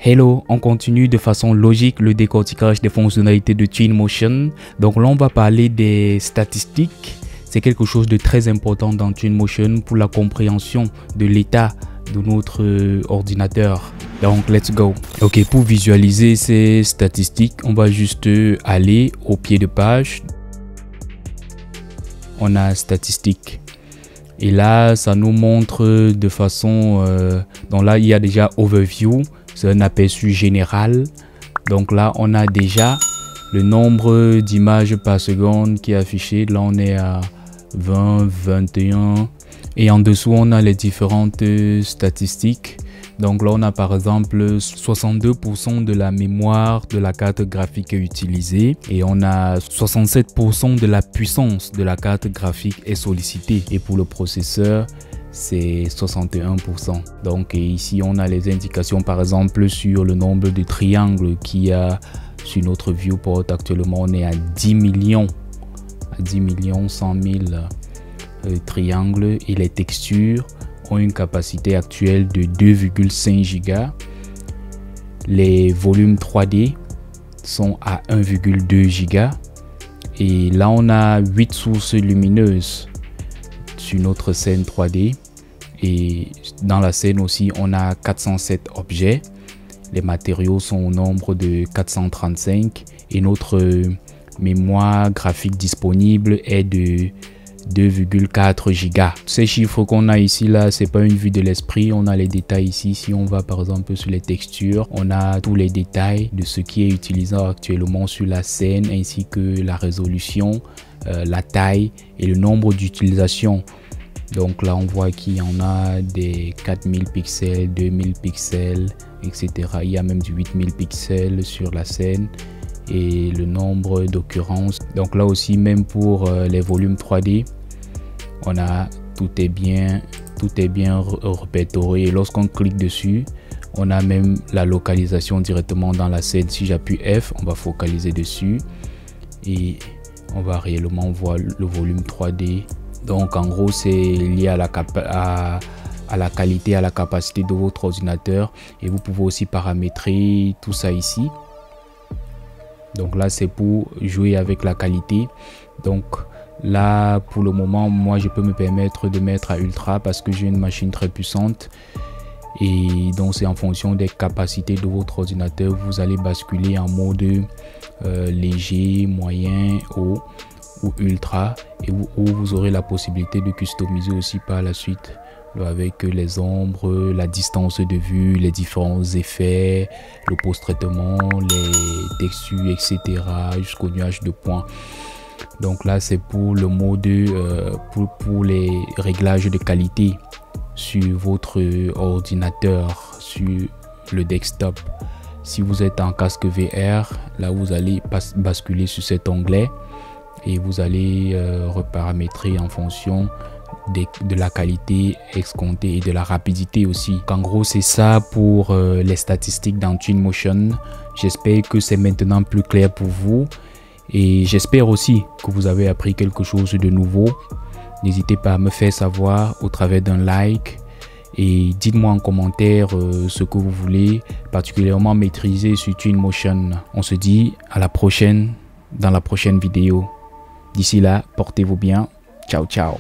Hello, on continue de façon logique le décortiquage des fonctionnalités de Twinmotion. Donc là, on va parler des statistiques. C'est quelque chose de très important dans Twinmotion pour la compréhension de l'état de notre ordinateur. Donc, let's go. Ok, pour visualiser ces statistiques, on va juste aller au pied de page. On a statistiques. Et là, ça nous montre de façon... donc là, il y a déjà Overview. C'est un aperçu général. Donc là, on a déjà le nombre d'images par seconde qui est affiché. Là, on est à 20, 21. Et en dessous, on a les différentes statistiques. Donc là, on a par exemple 62% de la mémoire de la carte graphique est utilisée. Et on a 67% de la puissance de la carte graphique est sollicitée. Et pour le processeur, c'est 61%. Donc ici, on a les indications par exemple sur le nombre de triangles qu'il y a sur notre viewport. Actuellement, on est à 10 millions, 100 000 triangles. Et les textures ont une capacité actuelle de 2,5 Go. Les volumes 3D sont à 1,2 Go. Et là, on a 8 sources lumineuses sur notre scène 3D. Et dans la scène aussi, on a 407 objets. Les matériaux sont au nombre de 435. Et notre mémoire graphique disponible est de 2,4 Go. Ces chiffres qu'on a ici, là, c'est pas une vue de l'esprit. On a les détails ici. Si on va par exemple sur les textures, on a tous les détails de ce qui est utilisé actuellement sur la scène, ainsi que la résolution, la taille et le nombre d'utilisations. Donc là, on voit qu'il y en a des 4000 pixels, 2000 pixels, etc. Il y a même du 8000 pixels sur la scène et le nombre d'occurrences. Donc là aussi, même pour les volumes 3D, on a tout est bien répertorié. Et lorsqu'on clique dessus, on a même la localisation directement dans la scène. Si j'appuie F, on va focaliser dessus et on va réellement voir le volume 3D. Donc en gros, c'est lié à la qualité, à la capacité de votre ordinateur. Et vous pouvez aussi paramétrer tout ça ici. Donc là, c'est pour jouer avec la qualité. Donc là, pour le moment, moi, je peux me permettre de mettre à ultra parce que j'ai une machine très puissante. Et donc, c'est en fonction des capacités de votre ordinateur. Vous allez basculer en mode léger, moyen, haut ou ultra, et où vous aurez la possibilité de customiser aussi par la suite avec les ombres, la distance de vue, les différents effets, le post-traitement, les textures, etc. jusqu'au nuage de points. Donc là, c'est pour le mode pour les réglages de qualité sur votre ordinateur, sur le desktop. Si vous êtes en casque VR, là vous allez basculer sur cet onglet et vous allez reparamétrer en fonction de la qualité escomptée et de la rapidité aussi. En gros, c'est ça pour les statistiques dans Twinmotion. J'espère que c'est maintenant plus clair pour vous et j'espère aussi que vous avez appris quelque chose de nouveau. N'hésitez pas à me faire savoir au travers d'un like et dites-moi en commentaire ce que vous voulez particulièrement maîtriser sur Twinmotion. On se dit à la prochaine dans la prochaine vidéo. D'ici là, portez-vous bien. Ciao, ciao.